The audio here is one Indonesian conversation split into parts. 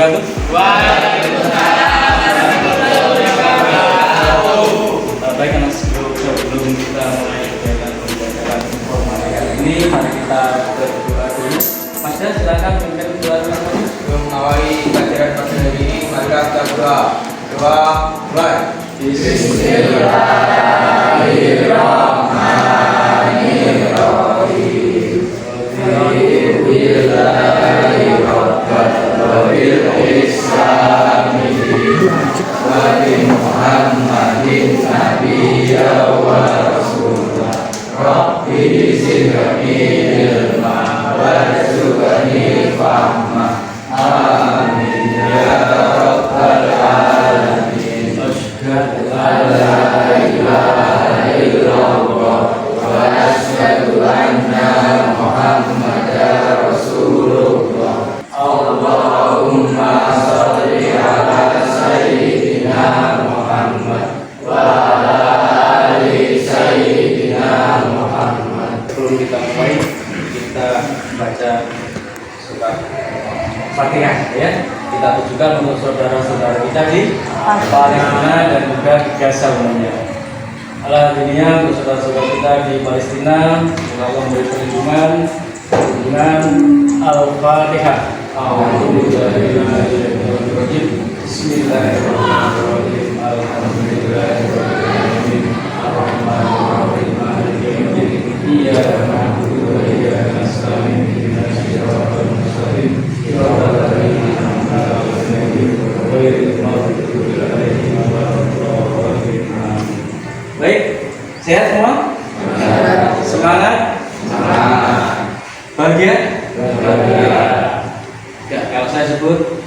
wabarakatuh. Baik, karena sebelum kita mulai kegiatan pembelajaran informatika ini, mari kita berdoa dulu. Mas Dan, silakan pimpin doa dulu. Sebelum mengawali pelajaran pada hari ini, mari kita berdoa. Doa mulai. Sebelum kita mulai, kita baca surat Fatihah ya. Kita tujukan untuk saudara-saudara kita di Palestina dan juga di Gaza umumnya. Alhamdulillah untuk saudara-saudara kita di Palestina, semoga Allah memberi perlindungan dengan Al-Fatihah. Bismillahirrahmanirrahim. Alhamdulillahirrahmanirrahim. Ar-Rahmanirrahim. Maliki yaumiddin. Iyyaka na'budu wa iyyaka nasta'in. Ihdinas siratal mustaqim. Siratal ladzina an'amta 'alaihim ghairil maghdubi 'alaihim waladdallin. Baik, sehat semua? Semangat? Bahagia? Ya, kalau saya sebut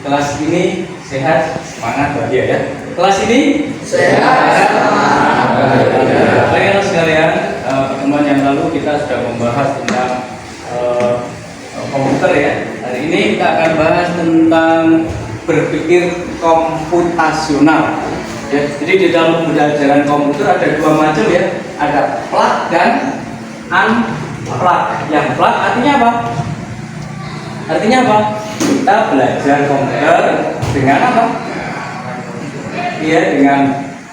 kelas ini sehat, semangat, bahagia ya. Kelas ini sehat, semangat, bahagia. Baik sekalian, pertemuan yang lalu kita sudah membahas tentang komputer ya. Hari ini kita akan bahas tentang berpikir komputasional. Ya, jadi di dalam pembelajaran komputer ada dua macam ya, ada plug dan unplug. Yang plug artinya apa? Artinya apa? Kita belajar komputer dengan apa? Iya, dengan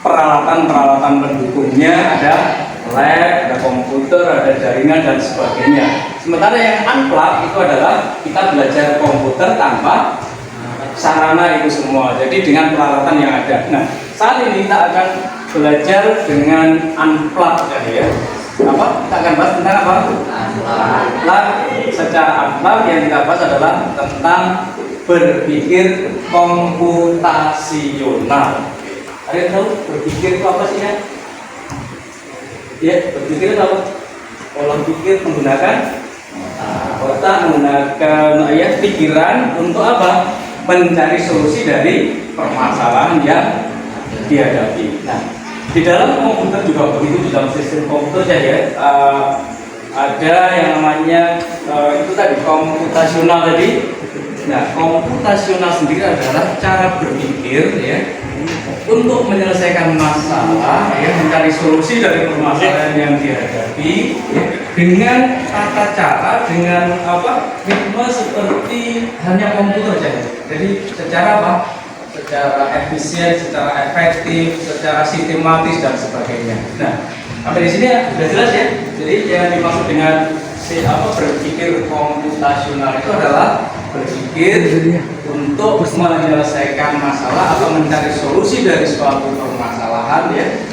peralatan-peralatan pendukungnya, ada lab, ada komputer, ada jaringan dan sebagainya. Sementara yang unplug itu adalah kita belajar komputer tanpa sarana itu semua. Jadi dengan peralatan yang ada. Nah, saat ini kita akan belajar dengan unplug ya. Apa? Kita akan bahas tentang apa? Unplug. Secara unplug yang kita bahas adalah tentang berpikir komputasional. Ada yang tahu berpikir itu apa sih ya? Ya, berpikir itu apa? Pola pikir menggunakan otak, menggunakan ya pikiran untuk apa? Mencari solusi dari permasalahan yang dihadapi. Nah, di dalam komputer juga begitu, di dalam sistem komputer ya, ada yang namanya itu tadi komputasional tadi. Nah, komputasional sendiri adalah cara berpikir ya untuk menyelesaikan masalah ya, mencari solusi dari permasalahan yang dihadapi ya, dengan tata cara, dengan apa? Ritme seperti hanya komputer saja. Jadi secara apa? Secara efisien, secara efektif, secara sistematis dan sebagainya. Nah, sampai di sini ya, sudah jelas ya. Jadi yang dimaksud dengan berpikir komputasional itu adalah berpikir untuk menyelesaikan masalah atau mencari solusi dari suatu permasalahan ya.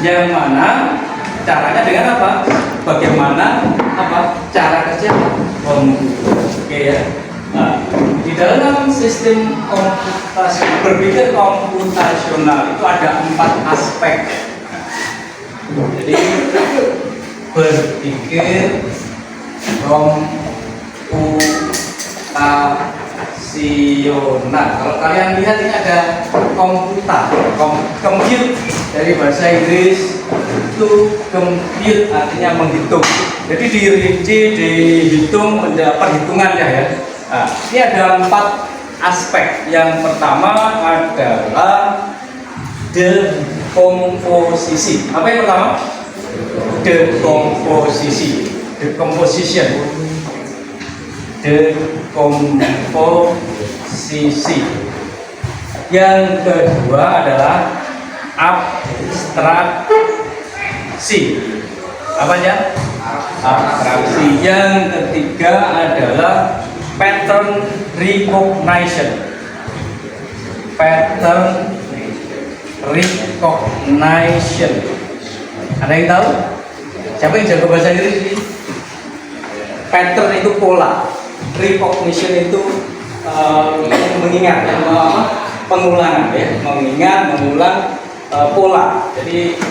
Yang mana caranya dengan apa? Bagaimana cara kerja komputer. Oke ya. Nah, di dalam sistem komputasional, berpikir komputasional itu ada 4 aspek. Jadi berpikir komputasional. Kalau kalian lihat ini ada compute dari bahasa Inggris itu compute artinya menghitung. Jadi dirinci, dihitung, perhitungan ya. Nah, ini ada 4 aspek. Yang pertama adalah dekomposisi. Apa yang pertama? Dekomposisi. Decomposition. Dekomposisi. komposisi. Yang kedua adalah abstraksi. Apa ya? Abstraksi. Yang ketiga adalah pattern recognition. Pattern recognition. Ada yang tahu? Siapa yang jago bahasa Inggris ini? Pattern itu pola, recognition itu mengingat, pengulangan ya, mengingat, mengulang pola. Jadi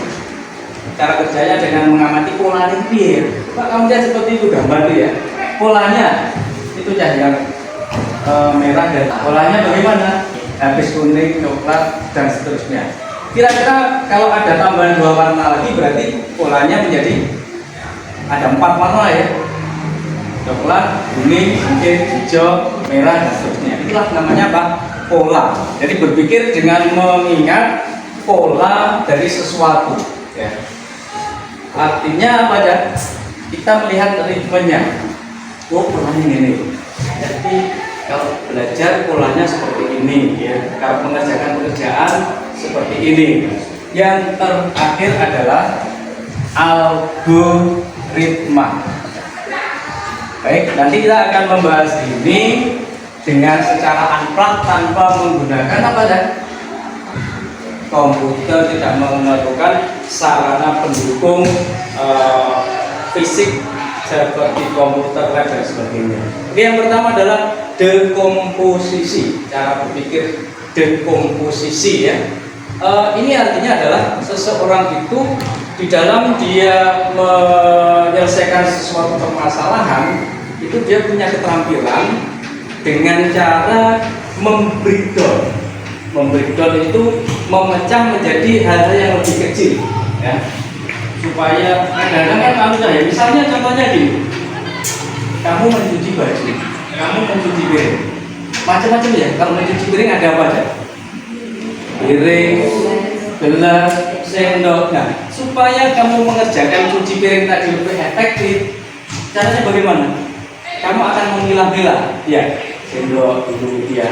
cara kerjanya dengan mengamati pola ini. Pak, kamu lihat seperti itu gambar itu ya. Polanya itu cahaya merah dan polanya bagaimana? Habis kuning, coklat dan seterusnya. Kira-kira kalau ada tambahan 2 warna lagi berarti polanya menjadi ada 4 warna ya. Coklat, kuning, hijau, merah dan seterusnya. Itulah namanya apa? Pola. Jadi berpikir dengan mengingat pola dari sesuatu. Ya. Artinya apa ya? Kita melihat ritmenya. Oh, polanya ini. Jadi kalau belajar polanya seperti ini, ya. Kalau mengerjakan pekerjaan seperti ini. Yang terakhir adalah algoritma. Baik, nanti kita akan membahas ini dengan secara unplug tanpa menggunakan apa ya? Komputer, tidak memerlukan sarana pendukung fisik seperti komputer lab dan sebagainya. Oke, yang pertama adalah dekomposisi, cara berpikir dekomposisi ya. Ini artinya adalah seseorang itu di dalam dia menyelesaikan sesuatu permasalahan itu dia punya keterampilan dengan cara membreakdown. Membreakdown itu memecah menjadi hal-hal yang lebih kecil ya. Supaya kadang-kadang kan kamu ya, misalnya contohnya gini, kamu mencuci baju, kamu mencuci piring, macam-macam ya. Kalau mencuci piring ada apa aja? Piring, gelas, sendok. Nah, supaya kamu mengerjakan cuci piring tadi lebih efektif, caranya bagaimana? Kamu akan memilah-milah, ya, sendok dulu ya,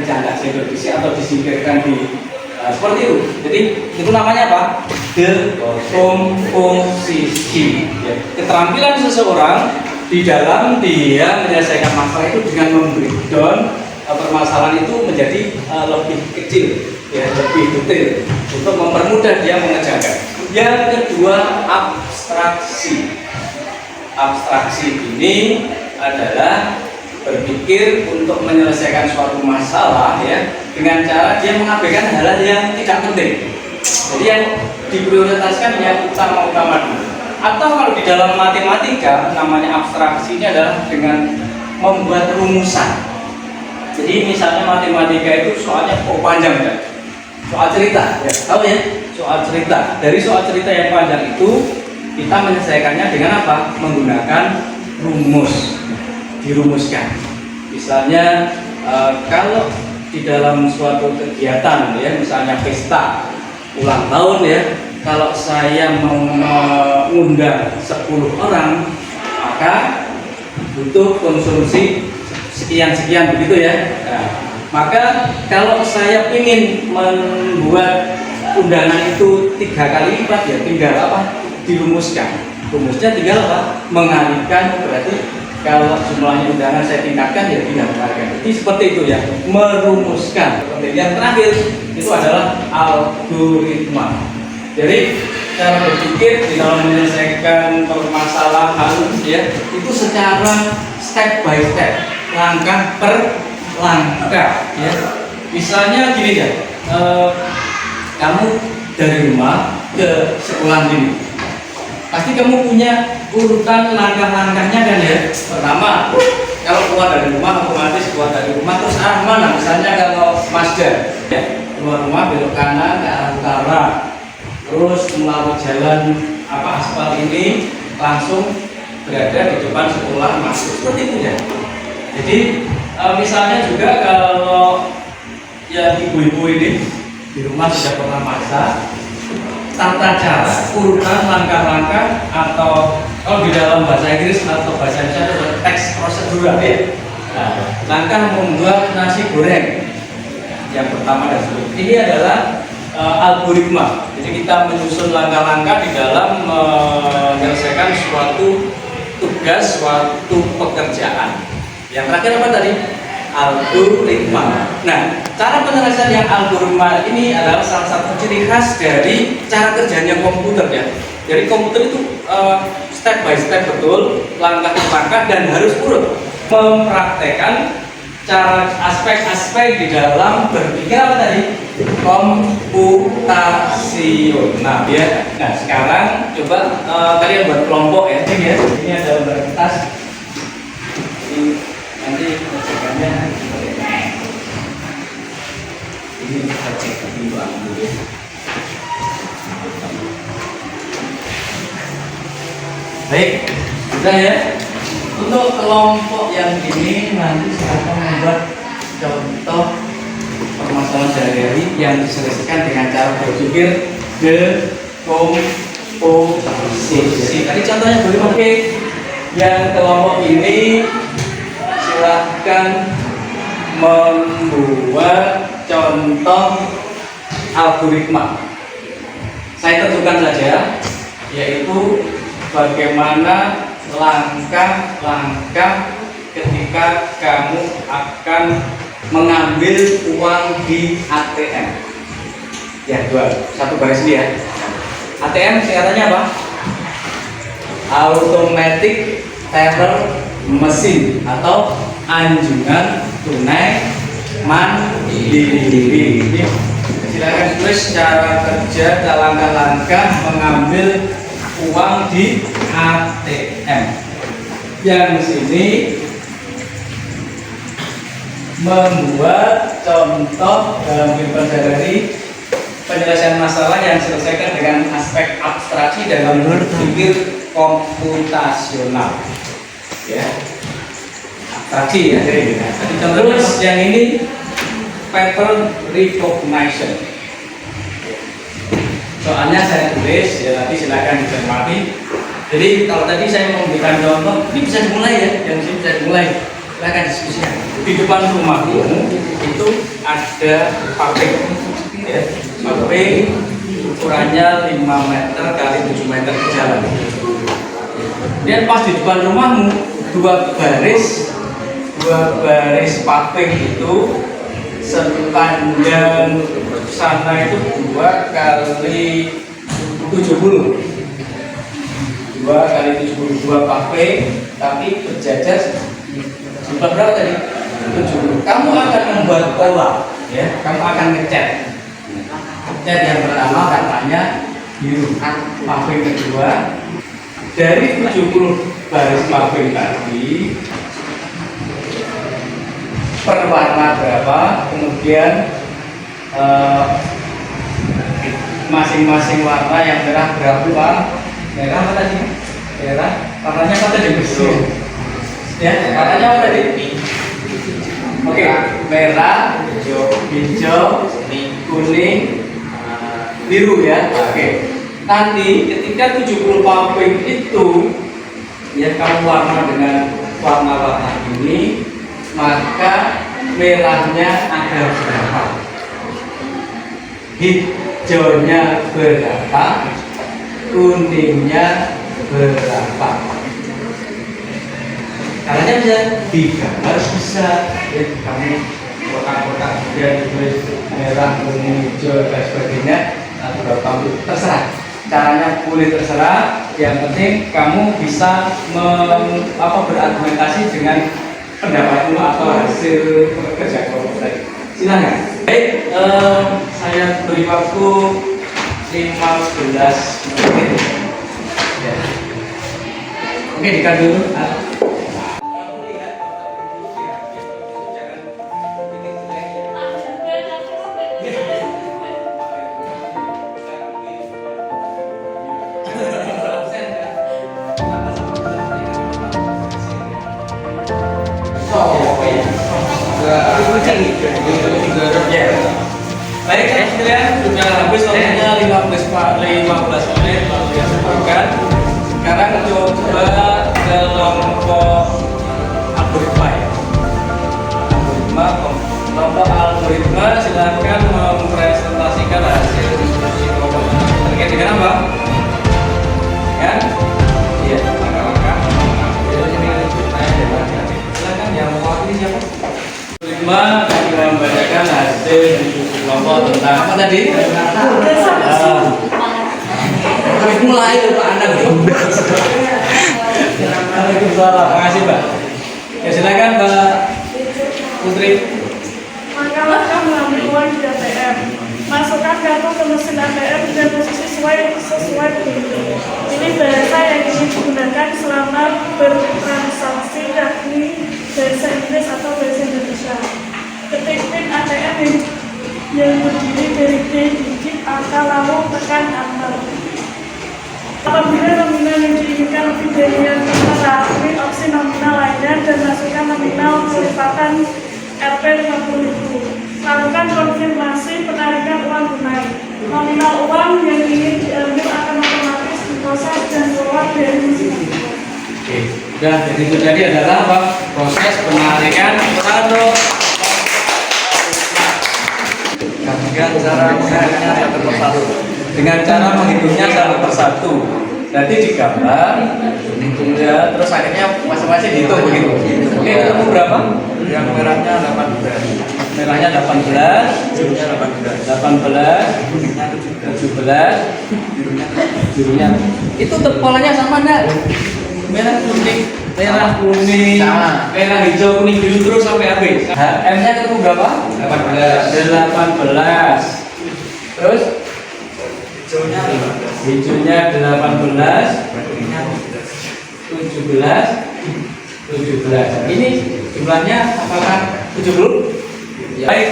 jangan sendok isi atau disingkirkan di seperti itu. Jadi itu namanya apa? Dekomposisi. Ya. Keterampilan seseorang di dalam dia menyelesaikan masalah itu dengan membreakdown permasalahan itu menjadi lebih kecil, ya, lebih detail untuk mempermudah dia mengerjakan. Yang kedua, abstraksi. Abstraksi ini adalah berpikir untuk menyelesaikan suatu masalah ya dengan cara dia mengabaikan hal-hal yang tidak penting. Jadi yang diprioritaskan yang utama-utama dulu. Atau kalau di dalam matematika namanya abstraksi ini adalah dengan membuat rumusan. Jadi misalnya matematika itu soalnya panjang ya. Soal cerita, ya. Tahu ya? Soal cerita. Dari soal cerita yang panjang itu kita menyelesaikannya dengan apa? Menggunakan rumus. Dirumuskan. Misalnya kalau di dalam suatu kegiatan ya, misalnya pesta ulang tahun ya, kalau saya mau mengundang 10 orang, maka butuh konsumsi sekian-sekian begitu ya. Nah, maka kalau saya ingin membuat undangan itu 3 kali lipat ya tinggal apa? Dirumuskan. Rumusnya tinggal apa? Mengalihkan, berarti kalau jumlahnya undangan saya tingkatkan ya tinggal mengalihkan. Jadi seperti itu ya, merumuskan. Yang terakhir itu adalah algoritma. Jadi cara berpikir di dalam menyelesaikan permasalahan ya itu secara step by step, langkah per langkah ya. Misalnya gini ya, kamu dari rumah ke sekolah ini pasti kamu punya urutan langkah-langkahnya kan ya. Pertama, kalau keluar dari rumah otomatis keluar dari rumah terus arah mana? Misalnya kalau Mazda ya, keluar rumah belok kanan ke arah utara, terus melalui jalan aspal ini langsung berada di depan sekolah masuk seperti itu ya. Jadi misalnya juga kalau ya ibu-ibu ini di rumah sudah pernah masak, tata cara, urutan langkah-langkah atau kalau di dalam bahasa Inggris atau bahasa Indonesia itu teks prosedural ya. Nah, langkah membuat nasi goreng. Yang pertama dan seterusnya. Ini adalah algoritma. Jadi kita menyusun langkah-langkah di dalam menyelesaikan suatu tugas, suatu pekerjaan. Yang terakhir apa tadi? Algoritma. Nah, cara penyelesaian yang algoritma ini adalah salah satu ciri khas dari cara kerjanya komputer ya. Jadi komputer itu step by step betul, langkah per langkah dan harus urut mempraktekkan cara aspek-aspek di dalam berpikir apa tadi? Komputasional ya. Nah sekarang coba kalian buat kelompok ya. Ini ada lembar kertas. Ini nanti kerjaannya ini kita cek dulu ya. Baik, sudah ya. Untuk kelompok yang ini nanti silakan membuat contoh permasalahan sehari-hari yang diselesaikan dengan cara berpikir dekomposisi. Tadi contohnya bagaimana? Oke, yang kelompok ini silakan membuat contoh algoritma. Saya tentukan saja, yaitu bagaimana langkah-langkah ketika kamu akan mengambil uang di ATM. Ya, satu baris ini ya. ATM singkatannya apa? Automatic Teller Machine atau anjungan tunai mandiri. Silakan tulis cara kerja dan langkah-langkah mengambil uang di ATM. Yang sini membuat contoh dalam kehidupan sehari-hari penyelesaian masalah yang diselesaikan dengan aspek abstraksi dalam berpikir komputasional. Ya, abstraksi ya. Jadi terus yang ini pattern recognition. Soalnya saya tulis ya, nanti silakan dicermati. Jadi kalau tadi saya memberikan contoh, ini bisa dimulai ya, yang sini bisa dimulai. Silakan diskusikan. Di depan rumahmu itu ada paving, ya, paving ukurannya 5 meter kali 7 meter ke jalan. Dan pas di depan rumahmu dua baris paving itu sepanjang sana itu 2 kali 70 2 paving, tapi berjajar jumlah berapa tadi? 70. Kamu akan membuat pola, ya. Kamu akan ngecat yang pertama katanya biru, paving kedua dari 70 baris paving tadi per warna berapa, kemudian masing-masing warna yang merah berapa? Merah apa tadi? Merah. Warnanya apa tadi? Ya, warnanya apa tadi? Oke, merah, hijau, kuning, biru ya. Oke. Nanti ketika 70 paving itu ya kamu warna dengan warna-warna ini, maka merahnya ada berapa? Hijaunya berapa? Kuningnya berapa? Caranya bisa digambar, bisa ya, kamu kotak-kotak dia ditulis merah, kuning, hijau dan sebagainya atau berapa, terserah. Caranya boleh terserah. Yang penting kamu bisa berargumentasi dengan pendapatmu atau hasil kerja kelompok tadi. Silakan. Baik, saya beri waktu 15 menit. Ya. Oke, dikat dulu. Baik, sekalian sudah habis waktunya 15 menit baru yang sebutkan. Sekarang coba kelompok algoritma ya. Awak ini siapa? Lima akan membacakan hasil kelompok tentang apa tadi? Mulai Pak Anda. Waalaikumsalam. Terima kasih Mbak. Ya silakan Mbak Putri. Maka mengambil uang di ATM. Masukkan kartu ke mesin ATM dengan posisi sesuai pintu. Ini bahasa yang ingin digunakan selama bertransaksi, yakni bahasa Inggris atau bahasa Indonesia. Ketik PIN ATM yang terdiri dari D digit angka lalu tekan enter. Apabila nominal yang diinginkan lebih dari yang tertera, pilih opsi nominal lainnya dan masukkan nominal kelipatan Rp50.000. Lakukan konfirmasi penarikan uang tunai. Nominal uang yang ingin diambil akan otomatis diproses dan keluar dari mesin. Oke, sudah. Jadi itu tadi adalah apa? Proses penarikan saldo. Dengan cara menghitungnya satu persatu. Nanti digambar, ya, terus akhirnya masing-masing dihitung begitu. Oke, ketemu berapa? Yang merahnya 18. Merahnya 18, Birunya 18. 18, Kuningnya 17, birunya. Itu polanya sama enggak? Merah kuning, Sama. merah hijau, kuning biru terus sampai habis. M-nya ketemu berapa? 18. Terus Hijaunya 15. hijaunya 18, Kuningnya 17. Ini jumlahnya apakah 70? Ya. Baik,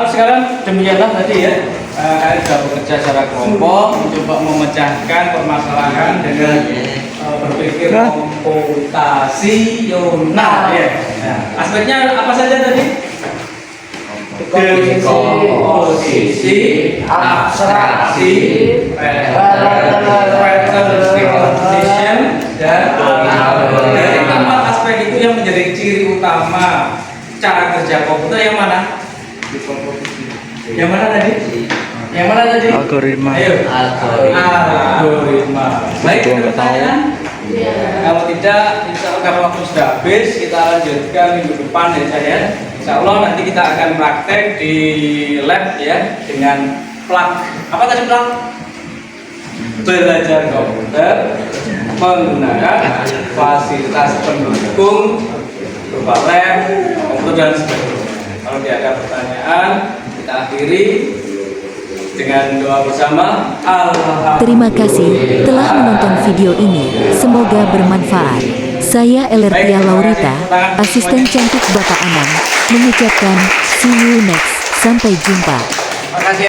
sekarang demikianlah tadi ya. Kalian sudah bekerja secara kelompok, mencoba memecahkan permasalahan dengan berpikir komputasional ya. Nah, aspeknya apa saja tadi? Komposisi, abstraksi, pattern recognition, dan dari keempat aspek itu yang menjadi ciri utama cara kerja komputer yang mana? Yang mana tadi? Yang mana tadi? Algoritma. Ayo. Algoritma. Baik, ada pertanyaan? Kalau tidak, insya Allah karena waktu sudah habis, kita lanjutkan minggu depan ya saya. Insya Allah nanti kita akan praktek di lab ya dengan plug. Apa tadi plug? Belajar komputer menggunakan fasilitas pendukung berupa lab, komputer dan sebagainya. Kalau tidak ada pertanyaan, kita akhiri dengan doa bersama. Terima kasih telah menonton video ini. Semoga bermanfaat. Saya Elertia Laurita, asisten cantik Bapak Anang, mengucapkan see you next. Sampai jumpa. Terima kasih.